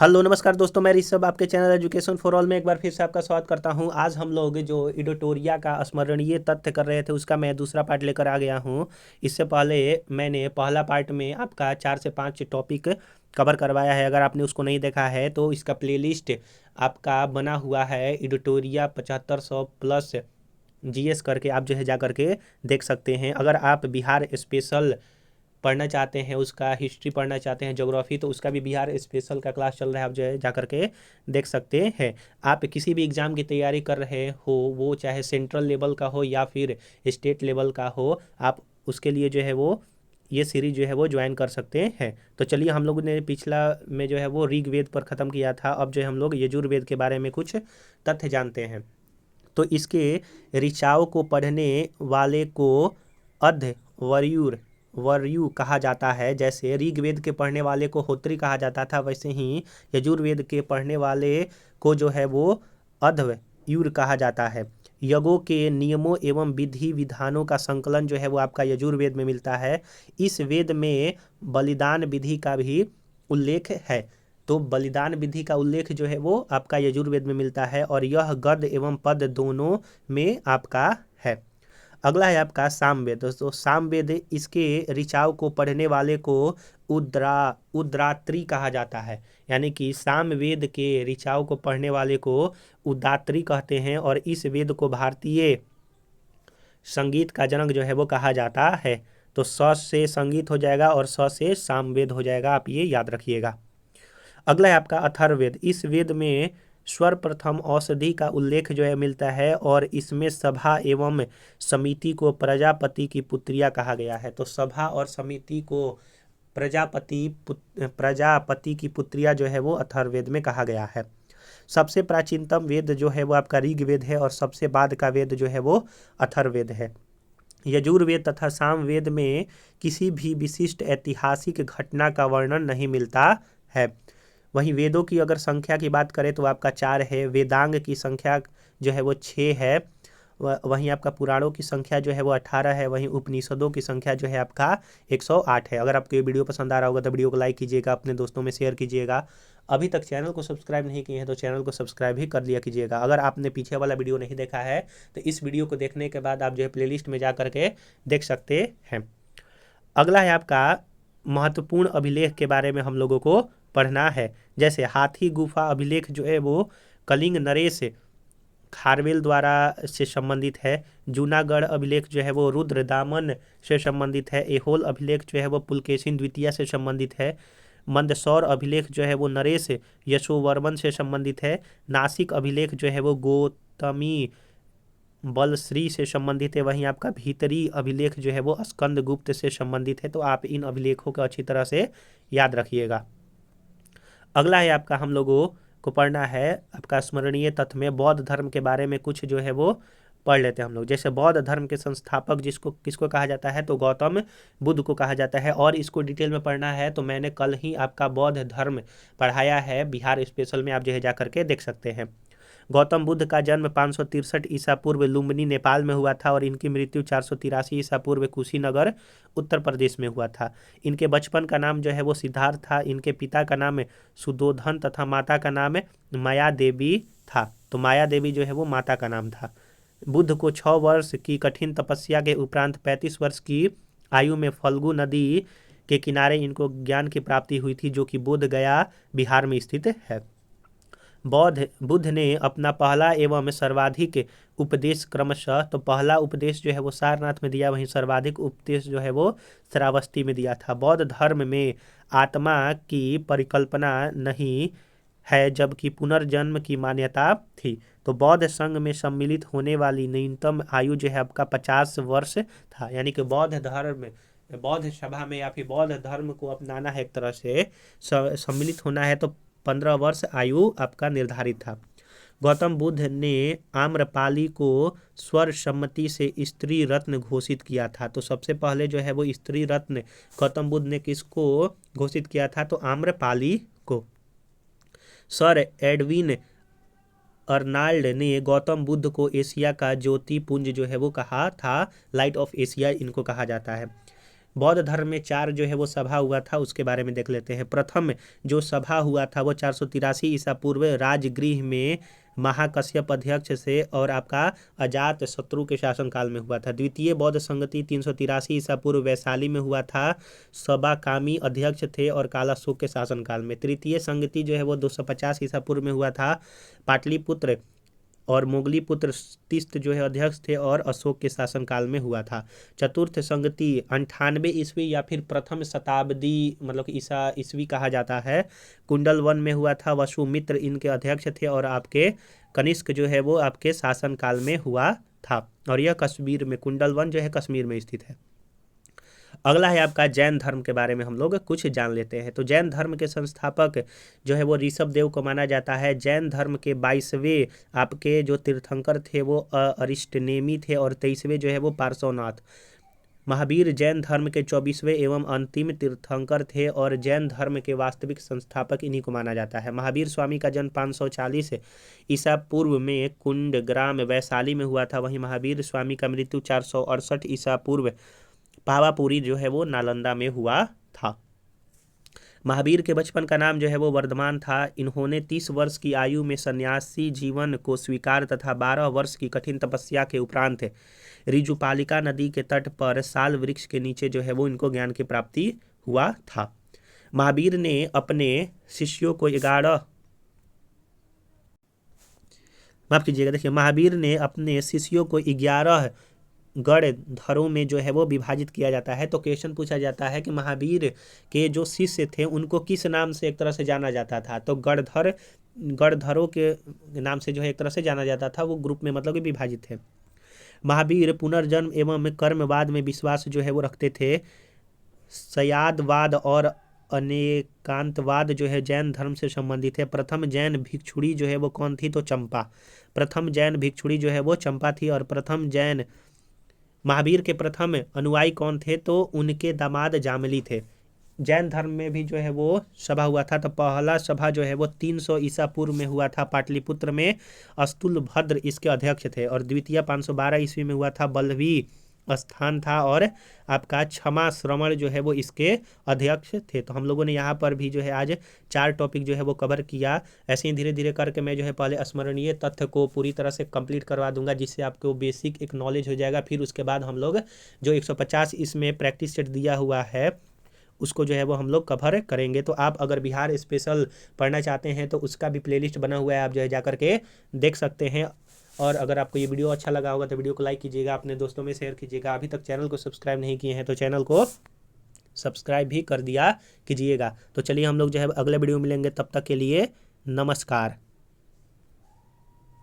Hello नमस्कार दोस्तों, मैं ऋषभ आपके चैनल एजुकेशन फॉर ऑल में एक बार फिर से आपका स्वागत करता हूं। आज हम लोग जो इडोटोरिया का स्मरणीय तथ्य कर रहे थे उसका मैं दूसरा पार्ट लेकर आ गया हूं। इससे पहले मैंने पहला पार्ट में आपका 4 से 5 टॉपिक कवर करवाया है। अगर आपने उसको नहीं देखा है तो इसका प्लेलिस्ट आपका बना हुआ है, इडोटोरिया 7500 प्लस जीएस करके आप जो है जा करके देख सकते हैं। अगर आप बिहार स्पेशल पढ़ना चाहते हैं, उसका हिस्ट्री पढ़ना चाहते हैं, ज्योग्राफी, तो उसका भी बिहार स्पेशल का क्लास चल रहा है, आप जो है जा करके देख सकते हैं। आप किसी भी एग्ज़ाम की तैयारी कर रहे हो, वो चाहे सेंट्रल लेवल का हो या फिर स्टेट लेवल का हो, आप उसके लिए जो है वो ये सीरीज जो है वो ज्वाइन कर सकते हैं। तो चलिए, हम लोगों ने पिछला में जो है वो ऋग्वेद पर ख़त्म किया था। अब जो है हम लोग यजुर्वेद के बारे में कुछ तथ्य जानते हैं। तो इसके ऋचाओं को पढ़ने वाले को अध वरयुर वर्यु कहा जाता है। जैसे ऋग्वेद के पढ़ने वाले को होत्री कहा जाता था, वैसे ही यजुर्वेद के पढ़ने वाले को जो है वो अधयुर कहा जाता है। यज्ञों के नियमों एवं विधि विधानों का संकलन जो है वो आपका यजुर्वेद में मिलता है। इस वेद में बलिदान विधि का भी उल्लेख है। तो बलिदान विधि का उल्लेख जो है वो आपका यजुर्वेद में मिलता है, और यह गद्य एवं पद दोनों में आपका है। अगला है आपका सामवेद। दोस्तों, सामवेद इसके ऋचाओं को पढ़ने वाले को उद्रात्री कहा जाता है। यानी कि सामवेद के ऋचाओं को पढ़ने वाले को उदात्री कहते हैं, और इस वेद को भारतीय संगीत का जनक जो है वो कहा जाता है। तो स से संगीत हो जाएगा और स से सामवेद हो जाएगा, आप ये याद रखिएगा। अगला है आपका अथर्ववेद। इस वेद में सर्वप्रथम औषधि का उल्लेख जो है मिलता है, और इसमें सभा एवं समिति को प्रजापति की पुत्रिया कहा गया है। तो सभा और समिति को प्रजापति की पुत्रिया जो है वो अथर्ववेद में कहा गया है। सबसे प्राचीनतम वेद जो है वो आपका ऋग्वेद है, और सबसे बाद का वेद जो है वो अथर्ववेद है। यजुर्वेद तथा सामवेद में किसी भी विशिष्ट ऐतिहासिक घटना का वर्णन नहीं मिलता है। वहीं वेदों की अगर संख्या की बात करें तो आपका 4 है। वेदांग की संख्या जो है वो 6 है। वहीं आपका पुराणों की संख्या जो है वो 18 है। वहीं उपनिषदों की संख्या जो है आपका 108 है। अगर आपको ये वीडियो पसंद आ रहा होगा तो वीडियो को लाइक कीजिएगा, अपने दोस्तों में शेयर कीजिएगा। अभी तक चैनल को सब्सक्राइब नहीं किए हैं तो चैनल को सब्सक्राइब भी कर लिया कीजिएगा। अगर आपने पीछे वाला वीडियो नहीं देखा है तो इस वीडियो को देखने के बाद आप जो है प्लेलिस्ट में जा करके देख सकते हैं। अगला है आपका महत्वपूर्ण अभिलेख के बारे में हम लोगों को पढ़ना है। जैसे हाथी गुफा अभिलेख जो है वो कलिंग नरेश खारवेल द्वारा से संबंधित है। जूनागढ़ अभिलेख जो है वो रुद्रदामन से संबंधित है। एहोल अभिलेख जो है वो पुलकेशिन द्वितीय से संबंधित है। मंदसौर अभिलेख जो है वो नरेश यशोवर्मन से संबंधित है। नासिक अभिलेख जो है वो गौतमी बलश्री से संबंधित है। वहीं आपका भीतरी अभिलेख जो है वो स्कंद गुप्त से संबंधित है। तो आप इन अभिलेखों को अच्छी तरह से याद रखिएगा। अगला है आपका, हम लोगों को पढ़ना है आपका स्मरणीय तथ्य में बौद्ध धर्म के बारे में कुछ जो है वो पढ़ लेते हैं हम लोग। जैसे बौद्ध धर्म के संस्थापक जिसको किसको कहा जाता है, तो गौतम बुद्ध को कहा जाता है। और इसको डिटेल में पढ़ना है तो मैंने कल ही आपका बौद्ध धर्म पढ़ाया है बिहार स्पेशल में, आप जो है जा करके देख सकते हैं। गौतम बुद्ध का जन्म 563 ईसा पूर्व लुम्बिनी नेपाल में हुआ था, और इनकी मृत्यु 483 ईसा पूर्व कुशीनगर उत्तर प्रदेश में हुआ था। इनके बचपन का नाम जो है वो सिद्धार्थ था। इनके पिता का नाम सुदोधन तथा माता का नाम माया देवी था। तो माया देवी जो है वो माता का नाम था। बुद्ध को 6 वर्ष की कठिन तपस्या के उपरांत 35 वर्ष की आयु में फल्गु नदी के किनारे इनको ज्ञान की प्राप्ति हुई थी, जो कि बोध गया बिहार में स्थित है। बुद्ध ने अपना पहला एवं सर्वाधिक उपदेश क्रमशः, तो पहला उपदेश जो है वो सारनाथ में दिया, वहीं सर्वाधिक उपदेश जो है वो श्रावस्ती में दिया था। बौद्ध धर्म में आत्मा की परिकल्पना नहीं है, जबकि पुनर्जन्म की मान्यता थी। तो बौद्ध संघ में सम्मिलित होने वाली न्यूनतम आयु जो है आपका 50 वर्ष था। यानी कि बौद्ध धर्म, बौद्ध सभा में या फिर बौद्ध धर्म को अपनाना है, एक तरह से सम्मिलित होना है, तो 15 वर्ष आयु आपका निर्धारित था। गौतम बुद्ध ने आम्रपाली को सर्वसम्मति से स्त्री रत्न घोषित किया था। तो सबसे पहले जो है वो स्त्री रत्न गौतम बुद्ध ने किसको घोषित किया था, तो आम्रपाली को। सर एडविन अर्नाल्ड ने गौतम बुद्ध को एशिया का ज्योति पुंज जो है वो कहा था, लाइट ऑफ एशिया इनको कहा जाता है। बौद्ध धर्म में 4 जो है वो सभा हुआ था, उसके बारे में देख लेते हैं। प्रथम जो सभा हुआ था वो 483 ईसा पूर्व राजगृह में महाकश्यप अध्यक्ष से और आपका अजात शत्रु के शासनकाल में हुआ था। द्वितीय बौद्ध संगति 383 ईसा पूर्व वैशाली में हुआ था, सबाकामी अध्यक्ष थे और कालाशोक के शासनकाल में। तृतीय संगति जो है वो 250 ईसा पूर्व में हुआ था, पाटलिपुत्र और मोगलीपुत्र तीस्त जो है अध्यक्ष थे और अशोक के शासनकाल में हुआ था। चतुर्थ संगति 98 ईस्वी या फिर प्रथम शताब्दी मतलब ईसा ईस्वी कहा जाता है, कुंडल वन में हुआ था। वसुमित्र इनके अध्यक्ष थे और आपके कनिष्क जो है वो आपके शासनकाल में हुआ था। और यह कश्मीर में, कुंडल वन जो है कश्मीर में स्थित है। अगला है आपका जैन धर्म के बारे में हम लोग कुछ जान लेते हैं। तो जैन धर्म के संस्थापक जो है वो ऋषभ देव को माना जाता है। जैन धर्म के 22वें आपके जो तीर्थंकर थे वो अरिष्टनेमी थे और 23वें जो है वो पार्श्वनाथ। महावीर जैन धर्म के 24वें एवं अंतिम तीर्थंकर थे और जैन धर्म के वास्तविक संस्थापक इन्हीं को माना जाता है। महावीर स्वामी का जन्म 540 ईसा पूर्व में कुंड ग्राम वैशाली में हुआ था। वहीं महावीर स्वामी का मृत्यु 468 ईसा पूर्व पावापुरी जो है वो नालंदा में हुआ था। महावीर के बचपन का नाम जो है वो वर्धमान था। इन्होंने 30 वर्ष की आयु में सन्यासी जीवन को स्वीकार तथा 12 वर्ष की कठिन तपस्या के उपरांत रिजुपालिका नदी के तट पर साल वृक्ष के नीचे जो है वो इनको ज्ञान की प्राप्ति हुआ था। महावीर ने अपने शिष्यों को 11 माफ कीजिएगा, देखिए महावीर ने अपने शिष्यों को 11 गण धरों में जो है वो विभाजित किया जाता है। तो क्वेश्चन पूछा जाता है कि महावीर के जो शिष्य थे उनको किस नाम से एक तरह से जाना जाता था। तो गणधरों के नाम से जो है एक तरह से जाना जाता था, वो ग्रुप में मतलब कि विभाजित थे। महावीर पुनर्जन्म एवं कर्मवाद में विश्वास जो है वो रखते थे। शयादवाद और अनेकांतवाद जो है जैन धर्म से संबंधित है। प्रथम जैन भिक्षुणी जो है वो कौन थी? तो चंपा। प्रथम जैन भिक्षुणी जो है वो चंपा थी। और प्रथम जैन महावीर के प्रथम अनुयायी कौन थे? तो उनके दामाद जामली थे। जैन धर्म में भी जो है वो सभा हुआ था। तो पहला सभा जो है वो 300 ईसा पूर्व में हुआ था, पाटलिपुत्र में अस्तुलभद्र इसके अध्यक्ष थे। और द्वितीय 512 ईस्वी में हुआ था, बल्लवी स्थान था और आपका क्षमा श्रवण जो है वो इसके अध्यक्ष थे। तो हम लोगों ने यहाँ पर भी जो है आज 4 टॉपिक जो है वो कवर किया। ऐसे ही धीरे धीरे करके मैं जो है पहले स्मरणीय तथ्य को पूरी तरह से कंप्लीट करवा दूंगा, जिससे आपको बेसिक एक नॉलेज हो जाएगा। फिर उसके बाद हम लोग जो 150 इसमें प्रैक्टिस सेट दिया हुआ है उसको जो है वो हम लोग कवर करेंगे। तो आप अगर बिहार स्पेशल पढ़ना चाहते हैं तो उसका भी प्लेलिस्ट बना हुआ है, आप जो है जा करके देख सकते हैं। और अगर आपको ये वीडियो अच्छा लगा होगा तो वीडियो को लाइक कीजिएगा, अपने दोस्तों में शेयर कीजिएगा। अभी तक चैनल को सब्सक्राइब नहीं किए हैं तो चैनल को सब्सक्राइब भी कर दिया कीजिएगा। तो चलिए हम लोग जो है अगले वीडियो में मिलेंगे, तब तक के लिए नमस्कार।